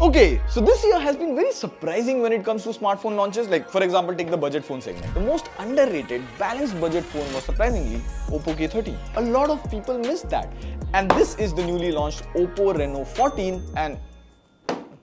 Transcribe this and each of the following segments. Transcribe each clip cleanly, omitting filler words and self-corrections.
Okay, so this year has been very surprising when it comes to smartphone launches. Like for example, take the budget phone segment. The most underrated, balanced budget phone was surprisingly Oppo K13. A lot of people missed that. And this is the newly launched Oppo Reno 14 and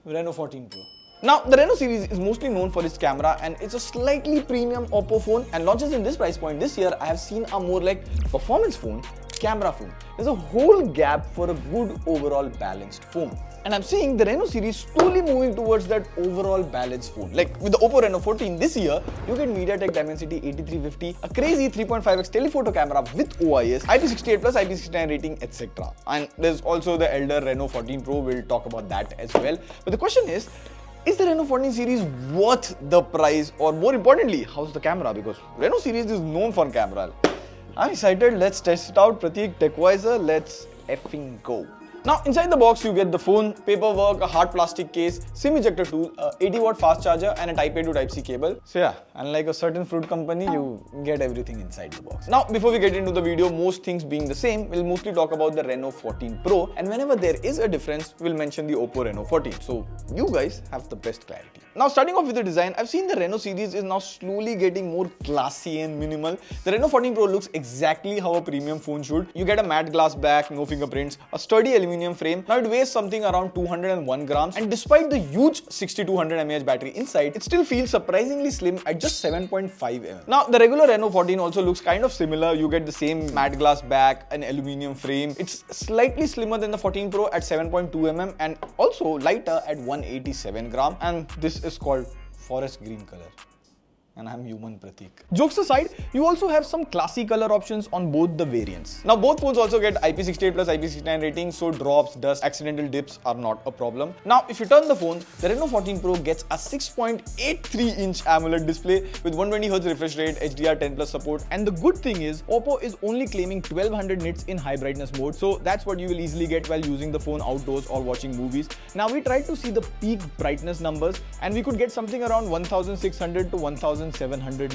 Reno 14 Pro. Now, the Reno series is mostly known for its camera and it's a slightly premium Oppo phone, and launches in this price point this year I have seen a more like performance phone, camera phone. There's a whole gap for a good overall balanced phone. And I'm seeing the Reno series slowly moving towards that overall balanced phone. Like with the Oppo Reno 14 this year, you get MediaTek Dimensity 8350, a crazy 3.5x telephoto camera with OIS, IP68 plus IP69 rating, etc. And there's also the elder Reno 14 Pro. We'll talk about that as well. But the question is the Reno 14 series worth the price? Or more importantly, how's the camera? Because Reno series is known for camera. I'm excited. Let's test it out. Pratik, TechWiser, let's effing go. Now, inside the box, you get the phone, paperwork, a hard plastic case, SIM ejector tool, a 80-watt fast charger, and a Type A to Type C cable. So yeah, unlike a certain fruit company, you get everything inside the box. Now, before we get into the video, most things being the same, we'll mostly talk about the Reno 14 Pro, and whenever there is a difference, we'll mention the Oppo Reno 14. So you guys have the best clarity. Now, starting off with the design, I've seen the Reno series is now slowly getting more classy and minimal. The Reno 14 Pro looks exactly how a premium phone should. You get a matte glass back, no fingerprints, a sturdy aluminum frame. Now it weighs something around 201 grams, and despite the huge 6200 mAh battery inside, it still feels surprisingly slim at just 7.5 mm. Now the regular Reno 14 also looks kind of similar. You get the same matte glass back, an aluminum frame. It's slightly slimmer than the 14 Pro at 7.2 mm and also lighter at 187 gram, and this is called forest green color. And I'm human, Pratik. Jokes aside, you also have some classy color options on both the variants. Now, both phones also get IP68 plus IP69 rating, so drops, dust, accidental dips are not a problem. Now, if you turn the phone, the Reno 14 Pro gets a 6.83-inch AMOLED display with 120Hz refresh rate, HDR10 plus support. And the good thing is, Oppo is only claiming 1200 nits in high brightness mode, so that's what you will easily get while using the phone outdoors or watching movies. Now, we tried to see the peak brightness numbers, and we could get something around 1600 to 1700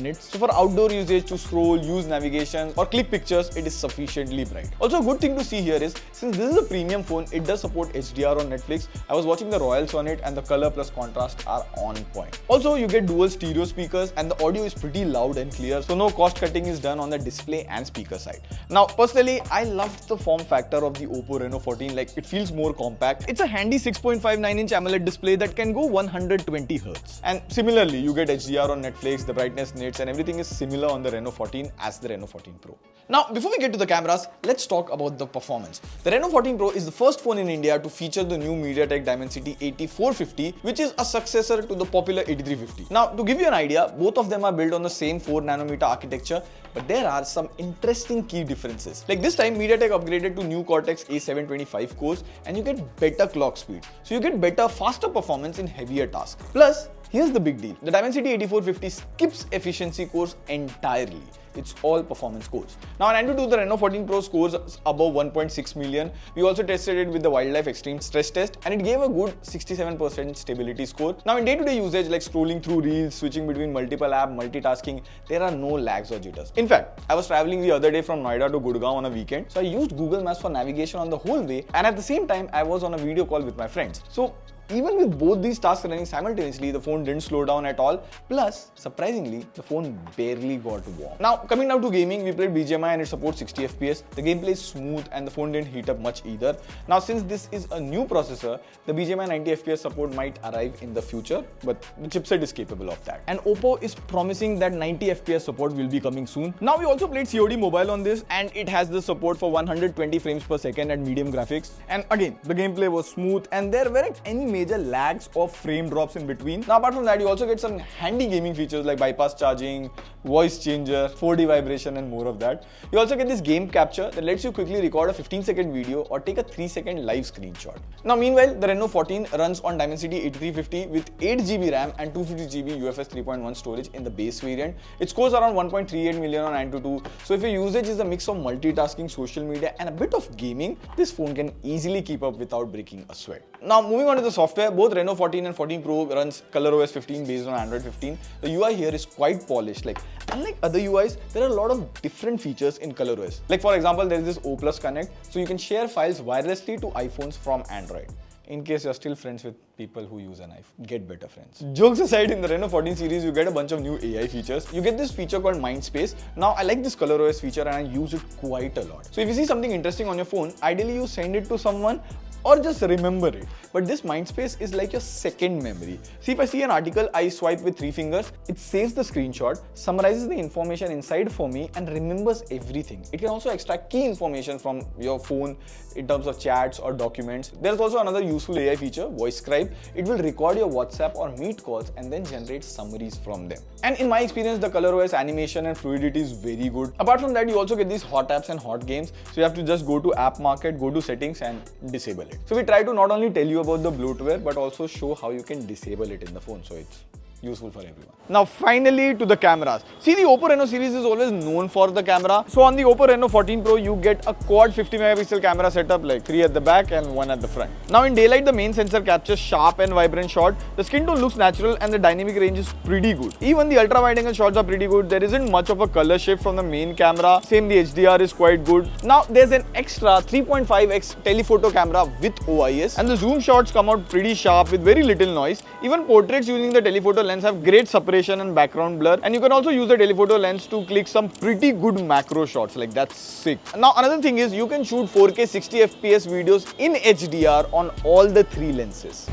nits. So for outdoor usage, to scroll, use navigation or click pictures, it is sufficiently bright. Also, a good thing to see here is, since this is a premium phone, it does support HDR on Netflix. I was watching the Royals on it and the color plus contrast are on point. Also, you get dual stereo speakers and the audio is pretty loud and clear, so no cost cutting is done on the display and speaker side. Now, personally, I loved the form factor of the Oppo Reno 14. Like, it feels more compact. It's a handy 6.59-inch AMOLED display that can go 120 Hz. And similarly, you get HDR on Netflix, the brightness, nits, and everything is similar on the Reno 14 as the Reno 14 Pro. Now, before we get to the cameras, let's talk about the performance. The Reno 14 Pro is the first phone in India to feature the new MediaTek Dimensity 8450, which is a successor to the popular 8350. Now, to give you an idea, both of them are built on the same 4nm architecture, but there are some interesting key differences. Like this time, MediaTek upgraded to new Cortex A725 cores, and you get better clock speed. So you get better, faster performance in heavier tasks. Plus, here's the big deal. The Dimensity 8450 skips efficiency cores entirely. It's all performance cores. Now, on Android 2, the Reno 14 Pro scores above 1.6 million. We also tested it with the Wildlife Extreme stress test, and it gave a good 67% stability score. Now, in day-to-day usage, like scrolling through reels, switching between multiple apps, multitasking, there are no lags or jitters. In fact, I was traveling the other day from Noida to Gurgaon on a weekend, so I used Google Maps for navigation on the whole way, and at the same time, I was on a video call with my friends. So, even with both these tasks running simultaneously, the phone didn't slow down at all. Plus, surprisingly, the phone barely got warm. Now, coming down to gaming, we played BGMI and it supports 60 FPS. The gameplay is smooth and the phone didn't heat up much either. Now, since this is a new processor, the BGMI 90 FPS support might arrive in the future, but the chipset is capable of that. And Oppo is promising that 90 FPS support will be coming soon. Now, we also played COD Mobile on this, and it has the support for 120 frames per second at medium graphics. And again, the gameplay was smooth and there weren't any major lags or frame drops in between. Now, apart from that, you also get some handy gaming features like bypass charging, voice changer, 4D vibration, and more of that. You also get this game capture that lets you quickly record a 15-second video or take a 3-second live screenshot. Now, meanwhile, the Reno 14 runs on Dimensity 8350 with 8GB RAM and 250GB UFS 3.1 storage in the base variant. It scores around 1.38 million on Antutu. So if your usage is a mix of multitasking, social media, and a bit of gaming, this phone can easily keep up without breaking a sweat. Now, moving on to the software, both Reno 14 and 14 Pro runs ColorOS 15 based on Android 15. The UI here is quite polished. Like, unlike other UIs, there are a lot of different features in ColorOS. Like, for example, there is this O+ Connect, so you can share files wirelessly to iPhones from Android. in case you're still friends with people who use an iPhone. Get better friends. Jokes aside, in the Reno 14 series, you get a bunch of new AI features. You get this feature called Mindspace. Now, I like this ColorOS feature and I use it quite a lot. So if you see something interesting on your phone, ideally you send it to someone or just remember it. But this Mindspace is like your second memory. See, if I see an article, I swipe with 3 fingers, it saves the screenshot, summarizes the information inside for me and remembers everything. It can also extract key information from your phone in terms of chats or documents. There's also another useful AI feature, Voice Scribe. It will record your WhatsApp or Meet calls and then generate summaries from them. And in my experience, the ColorOS animation and fluidity is very good. Apart from that, you also get these hot apps and hot games. So you have to just go to App Market, go to Settings and disable it. So we try to not only tell you about the bloatware, but also show how you can disable it in the phone. So it's useful for everyone. Now finally to the cameras. See, the Oppo Reno series is always known for the camera. So on the Oppo Reno 14 Pro, you get a quad 50 megapixel camera setup, like 3 at the back and 1 at the front. Now in daylight, the main sensor captures sharp and vibrant shot. The skin tone looks natural and the dynamic range is pretty good. Even the ultra wide angle shots are pretty good. There isn't much of a color shift from the main camera. Same, the HDR is quite good. Now there's an extra 3.5x telephoto camera with OIS and the zoom shots come out pretty sharp with very little noise. Even portraits using the telephoto lens have great separation and background blur, and you can also use the telephoto lens to click some pretty good macro shots. Like, that's sick. Now another thing is you can shoot 4K 60 FPS videos in HDR on all the 3 lenses.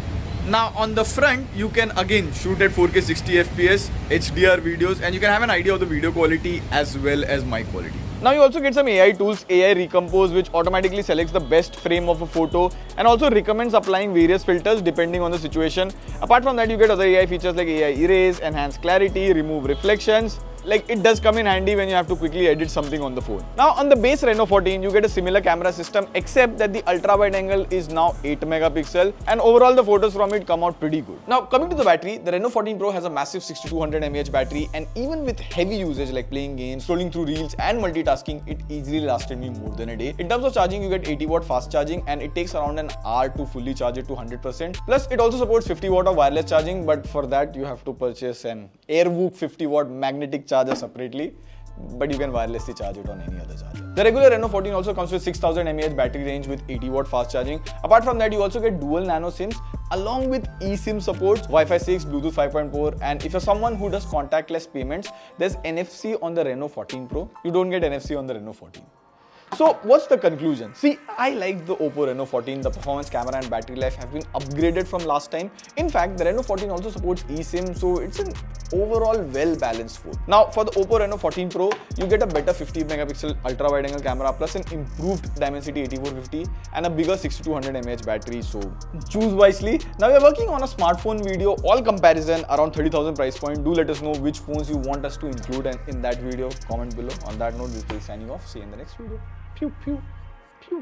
Now on the front, you can again shoot at 4K 60 FPS HDR videos and you can have an idea of the video quality as well as mic quality. Now you also get some AI tools, AI Recompose, which automatically selects the best frame of a photo and also recommends applying various filters depending on the situation. Apart from that, you get other AI features like AI Erase, Enhance Clarity, Remove Reflections. Like, it does come in handy when you have to quickly edit something on the phone. Now on the base Reno 14, you get a similar camera system, except that the ultra wide angle is now 8 megapixel and overall the photos from it come out pretty good. Now coming to the battery, the Reno 14 Pro has a massive 6200 mAh battery, and even with heavy usage like playing games, scrolling through reels and multitasking, it easily lasted me more than a day. In terms of charging, you get 80 watt fast charging and it takes around an hour to fully charge it to 100%. Plus it also supports 50 watt of wireless charging, but for that you have to purchase an Airwook 50 watt magnetic charger separately, but you can wirelessly charge it on any other charger. The regular Reno 14 also comes with 6000 mAh battery range with 80 watt fast charging. Apart from that, you also get dual nano SIMs along with eSIM supports, Wi-Fi 6, Bluetooth 5.4, and if you're someone who does contactless payments, there's NFC on the Reno 14 Pro. You don't get NFC on the Reno 14. So what's the conclusion? See, I like the Oppo Reno 14. The performance, camera and battery life have been upgraded from last time. In fact, the Reno 14 also supports eSIM, so it's an overall well-balanced phone. Now for the Oppo Reno 14 Pro, you get a better 50 megapixel ultra wide angle camera plus an improved Dimensity 8450 and a bigger 6200 mAh battery, so choose wisely. Now we're working on a smartphone video, all comparison around 30,000 price point. Do let us know which phones you want us to include in that video. Comment below. On that note, we'll be signing off. See you in the next video. Pew, pew, pew.